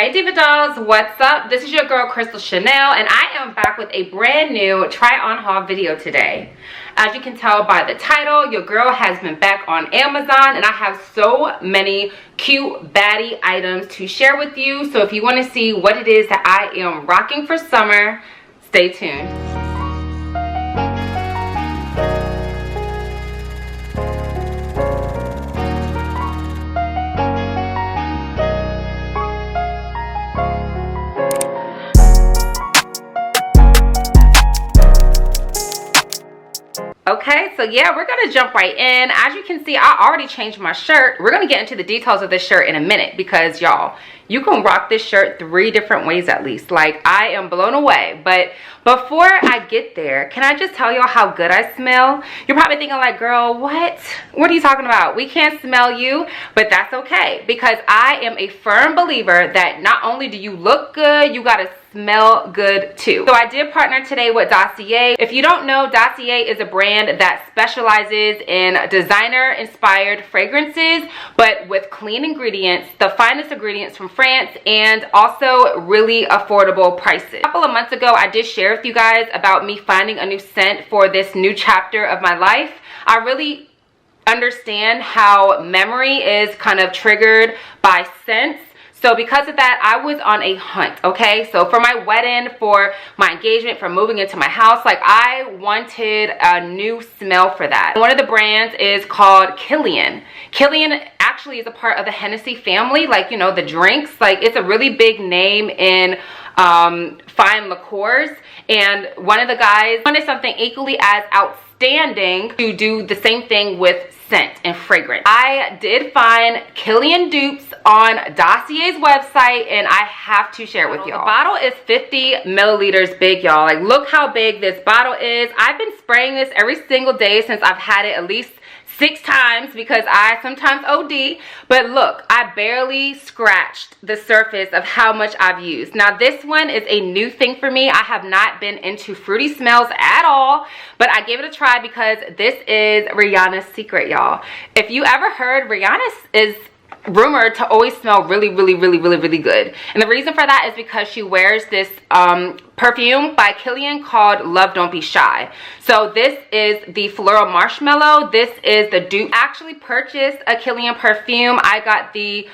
Hey Diva Dolls, what's up? This is your girl crystalchanel, and I am back with a brand new try on haul video today. As you can tell by the title, your girl has been back on Amazon, and I have so many cute baddie items to share with you. So if you want to see what it is that I am rocking for summer, stay tuned. Okay, so yeah, we're gonna jump right in. As you can see, I already changed my shirt. We're gonna get into the details of this shirt in a minute because y'all, you can rock this shirt 3 different ways at least. Like, I am blown away. But before I get there, can I just tell y'all how good I smell? You're probably thinking like, girl, what are you talking about? We can't smell you, but that's okay because I am a firm believer that not only do you look good, you gotta smell good too. So I did partner today with Dossier. If you don't know, Dossier is a brand that specializes in designer inspired fragrances, but with clean ingredients, the finest ingredients from France, and also really affordable prices. A couple of months ago, I did share with you guys about me finding a new scent for this new chapter of my life. I really understand how memory is kind of triggered by scents. So because of that, I was on a hunt, okay? So for my wedding, for my engagement, for moving into my house, like I wanted a new smell for that. One of the brands is called Kilian. Kilian actually is a part of the Hennessy family, like, you know, the drinks. Like, it's a really big name in fine liqueurs. And one of the guys wanted something equally as outstanding to do the same thing with scent and fragrance. I did find Kilian dupes on Dossier's website, and I have to share it with y'all. The bottle is 50 milliliters big, y'all. Like, look how big this bottle is. I've been spraying this every single day since I've had it at least 6 times because I sometimes OD, but look, I barely scratched the surface of how much I've used. Now this one is a new thing for me. I have not been into fruity smells at all, but I gave it a try because this is Rihanna's secret, y'all. If you ever heard, Rihanna is rumored to always smell really good, and the reason for that is because she wears this perfume by Kilian called Love Don't Be Shy. So this is the Floral Marshmallow. This is the dupe. I actually purchased a Kilian perfume. I got the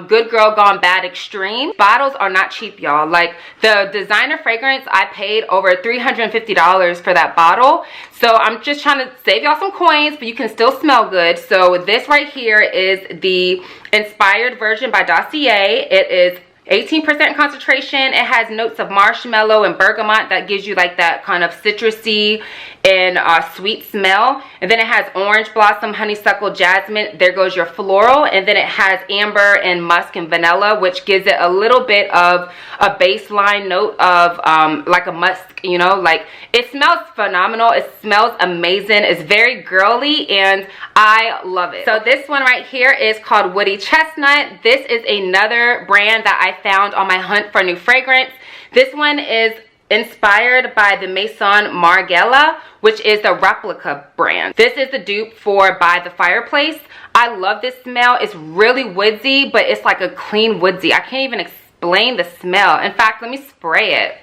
Good Girl Gone Bad Extreme. Bottles are not cheap, y'all. Like, the designer fragrance, I paid over $350 for that bottle. So I'm just trying to save y'all some coins, but you can still smell good. So this right here is the inspired version by Dossier. It is 18% concentration. It has notes of marshmallow and bergamot that gives you like that kind of citrusy and sweet smell. And then it has orange blossom, honeysuckle, jasmine. There goes your floral. And then it has amber and musk and vanilla, which gives it a little bit of a baseline note of like a musk, you know. Like, it smells phenomenal. It smells amazing. It's very girly and I love it. So this one right here is called Woody Chestnut. This is another brand that I found on my hunt for new fragrance. This one is inspired by the Maison Margiela, which is the Replica brand. This is the dupe for By the Fireplace. I love this smell. It's really woodsy, but it's like a clean woodsy. I can't even explain the smell. In fact, let me spray it.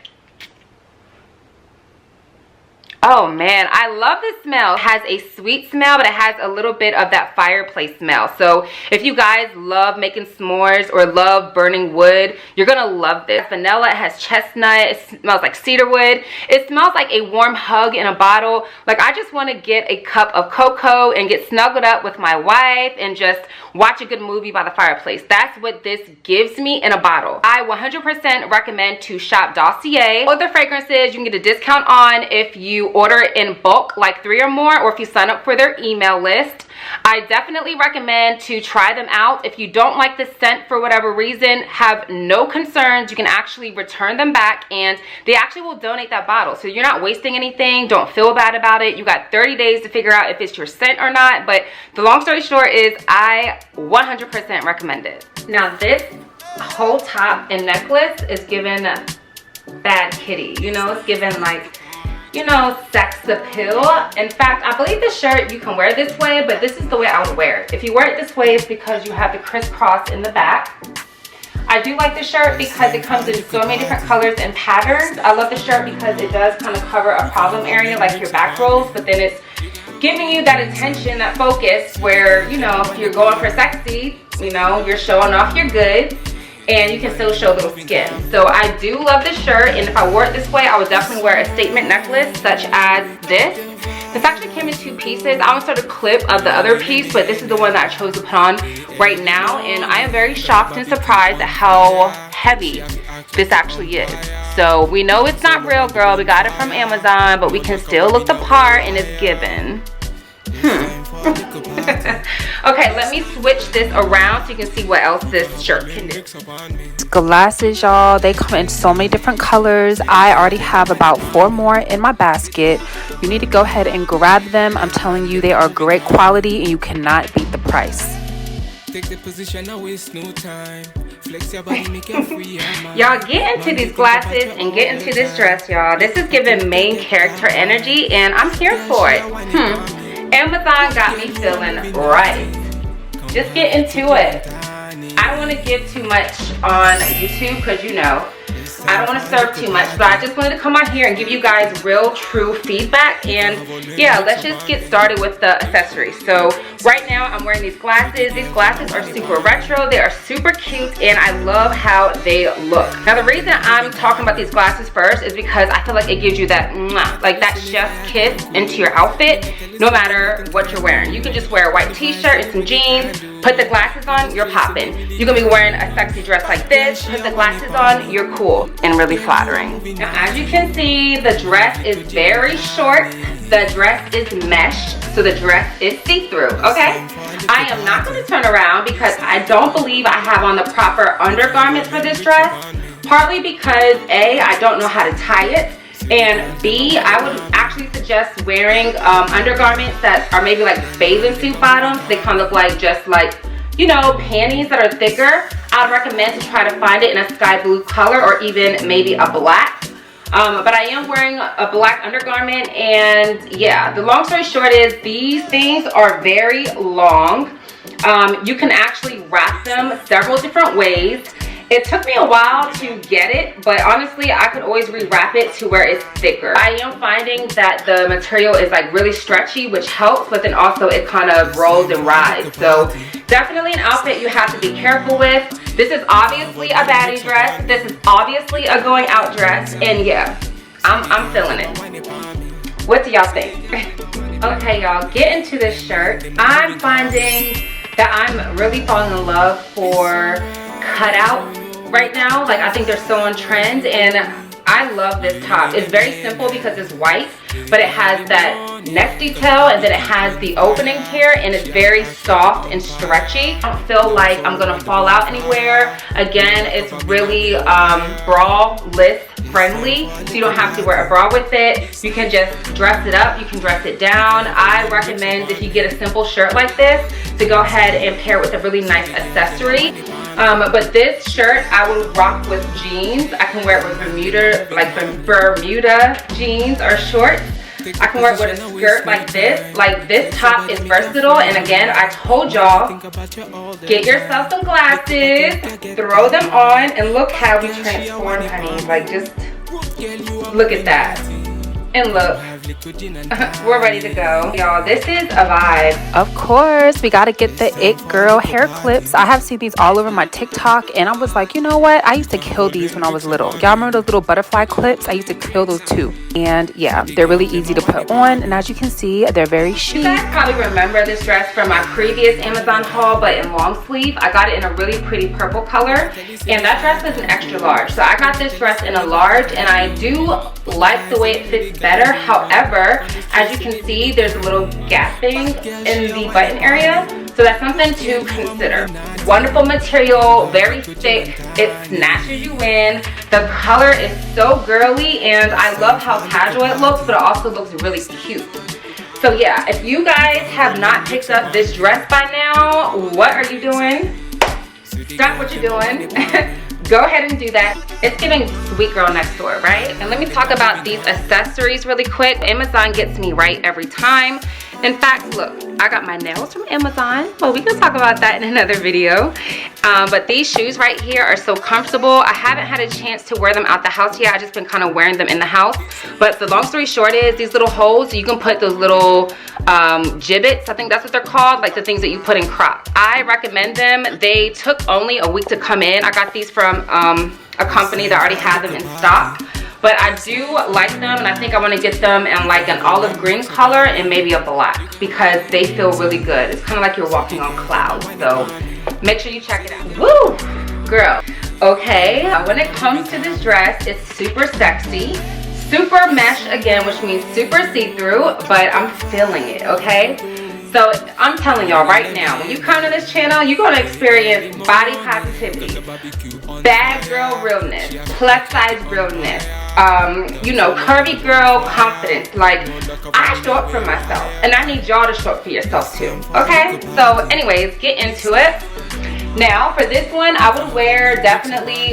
Oh man, I love this smell. It has a sweet smell, but it has a little bit of that fireplace smell. So if you guys love making s'mores or love burning wood, you're gonna love this. Vanilla, it has chestnut, it smells like cedarwood. It smells like a warm hug in a bottle. Like, I just wanna get a cup of cocoa and get snuggled up with my wife and just watch a good movie by the fireplace. That's what this gives me in a bottle. I 100% recommend to shop Dossier. Other fragrances you can get a discount on if you order in bulk, like 3 or more, or if you sign up for their email list. I definitely recommend to try them out. If you don't like the scent for whatever reason, have no concerns. You can actually return them back and they actually will donate that bottle. So you're not wasting anything. Don't feel bad about it. You got 30 days to figure out if it's your scent or not. But the long story short is I 100% recommend it. Now this whole top and necklace is given bad kitty. You know, it's given like, you know, sex appeal. In fact, I believe the shirt you can wear this way, but this is the way I would wear it. If you wear it this way, it's because you have the crisscross in the back. I do like the shirt because it comes in so many different colors and patterns. I love the shirt because it does kind of cover a problem area like your back rolls, but then it's giving you that attention, that focus where, you know, if you're going for sexy, you know, you're showing off your goods and you can still show little skin. So I do love this shirt, and if I wore it this way, I would definitely wear a statement necklace such as this. This actually came in 2 pieces. I'll insert a clip of the other piece, but this is the one that I chose to put on right now, and I am very shocked and surprised at how heavy this actually is. So we know it's not real, girl. We got it from Amazon, but we can still look the part, and it's given. Okay, let me switch this around so you can see what else this shirt can do. Glasses, y'all, they come in so many different colors. I already have about 4 more in my basket. You need to go ahead and grab them. I'm telling you, they are great quality and you cannot beat the price. Y'all, get into these glasses and get into this dress, y'all. This is giving main character energy and I'm here for it. Amazon got me feeling right. Just get into it. I don't want to give too much on YouTube because, you know, I don't want to serve too much, but I just wanted to come on here and give you guys real, true feedback. And yeah, let's just get started with the accessories. So right now I'm wearing these glasses. These glasses are super retro. They are super cute and I love how they look. Now the reason I'm talking about these glasses first is because I feel like it gives you that like that chef's kiss into your outfit no matter what you're wearing. You can just wear a white t-shirt and some jeans, put the glasses on, you're popping. You can be wearing a sexy dress like this, put the glasses on, you're cool and really flattering. Now as you can see, the dress is very short. The dress is mesh, so the dress is see-through, okay? I am not going to turn around because I don't believe I have on the proper undergarments for this dress. Partly because A, I don't know how to tie it, and B, I would actually suggest wearing undergarments that are maybe like bathing suit bottoms. They kind of look like just like, you know, panties that are thicker. I'd recommend to try to find it in a sky blue color or even maybe a black. But I am wearing a black undergarment, and yeah, the long story short is these things are very long. You can actually wrap them several different ways. It took me a while to get it, but honestly, I could always rewrap it to where it's thicker. I am finding that the material is like really stretchy, which helps, but then also it kind of rolls and rides. So definitely an outfit you have to be careful with. This is obviously a baddie dress. This is obviously a going out dress, and yeah, I'm feeling it. What do y'all think? Okay, y'all, get into this shirt. I'm finding that I'm really falling in love for cutout right now. Like, I think they're so on trend, and I love this top. It's very simple because it's white, but it has that neck detail, and then it has the opening here, and it's very soft and stretchy. I don't feel like I'm gonna fall out anywhere. Again, it's really bra-less friendly, so you don't have to wear a bra with it. You can just dress it up, you can dress it down. I recommend, if you get a simple shirt like this, to go ahead and pair it with a really nice accessory. But this shirt I will rock with jeans. I can wear it with Bermuda jeans or shorts. I can wear it with a skirt like this. Like, this top is versatile, and again, I told y'all, get yourself some glasses, throw them on, and look how we transform, honey. Like, just look at that. And look, we're ready to go. Y'all, this is a vibe. Of course, we gotta get the It Girl hair clips. I have seen these all over my TikTok, and I was like, you know what? I used to kill these when I was little. Y'all remember those little butterfly clips? I used to kill those too. And yeah, they're really easy to put on, and as you can see, they're very chic. You guys probably remember this dress from my previous Amazon haul, but in long sleeve. I got it in a really pretty purple color, and that dress is an extra large. So I got this dress in a large, and I do like the way it fits better. However, as you can see, there's a little gapping in the button area, so that's something to consider. Wonderful material, very thick, it snatches you in. The color is so girly, and I love how casual it looks, but it also looks really cute. So yeah, if you guys have not picked up this dress by now, what are you doing? Stop what you're doing. Go ahead and do that. It's giving sweet girl next door, right? And let me talk about these accessories really quick. Amazon gets me right every time. In fact, look, I got my nails from Amazon, but we can talk about that in another video. But these shoes right here are so comfortable. I haven't had a chance to wear them out the house yet. I just been kind of wearing them in the house. But the long story short is these little holes, you can put those little gibbets, I think that's what they're called, like the things that you put in Crocs. I recommend them. They took only a week to come in. I got these from a company that already had them in stock. But I do like them, and I think I want to get them in like an olive green color and maybe a black because they feel really good. It's kind of like you're walking on clouds. So make sure you check it out. Woo! Girl. Okay, when it comes to this dress, it's super sexy. Super mesh again, which means super see-through, but I'm feeling it, okay? So I'm telling y'all right now, when you come to this channel, you're gonna experience body positivity, bad girl realness, plus size realness, you know, curvy girl confidence. Like, I show up for myself, and I need y'all to show up for yourself too, okay? So anyways, get into it. Now for this one, I would wear definitely,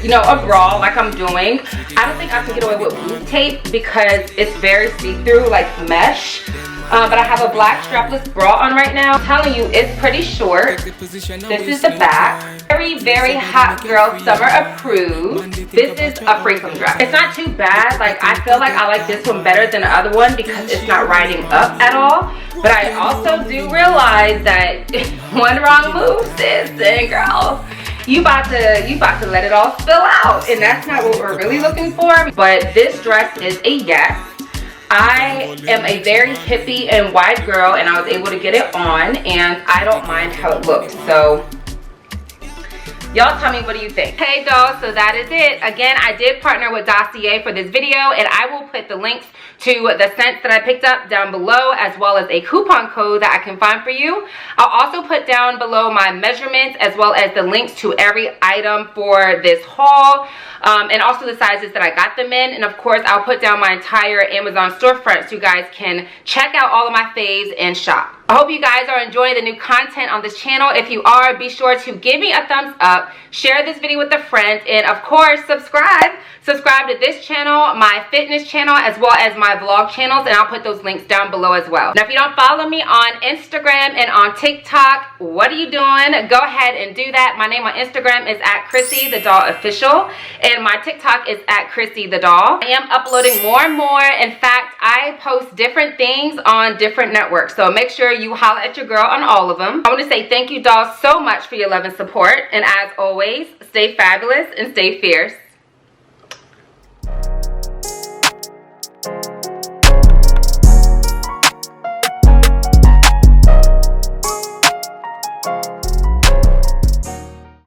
you know, a bra like I'm doing. I don't think I can get away with boob tape because it's very see-through, like mesh. But I have a black strapless bra on right now. I'm telling you, it's pretty short. This is the back. Very, very hot girl, summer approved. This is a freakum dress. It's not too bad. Like, I feel like I like this one better than the other one because it's not riding up at all. But I also do realize that one wrong move, sis and girl, you about to let it all spill out, and that's not what we're really looking for. But this dress is a yes. I am a very hippie and wide girl, and I was able to get it on, and I don't mind how it looks. So y'all tell me, what do you think? Hey dolls, so that is it. Again, I did partner with Dossier for this video, and I will put the links to the scents that I picked up down below, as well as a coupon code that I can find for you. I'll also put down below my measurements, as well as the links to every item for this haul, and also the sizes that I got them in. And of course, I'll put down my entire Amazon storefront so you guys can check out all of my faves and shop. I hope you guys are enjoying the new content on this channel. If you are, be sure to give me a thumbs up, share this video with a friend, and of course, subscribe. Subscribe to this channel, my fitness channel, as well as my vlog channels, and I'll put those links down below as well. Now, if you don't follow me on Instagram and on TikTok, what are you doing? Go ahead and do that. My name on Instagram is @ChrissyTheDollOfficial, and my TikTok is @ChrissyTheDoll. I am uploading more and more. In fact, I post different things on different networks, so make sure you holler at your girl on all of them. I want to say thank you, dolls, so much for your love and support, and as always, stay fabulous and stay fierce.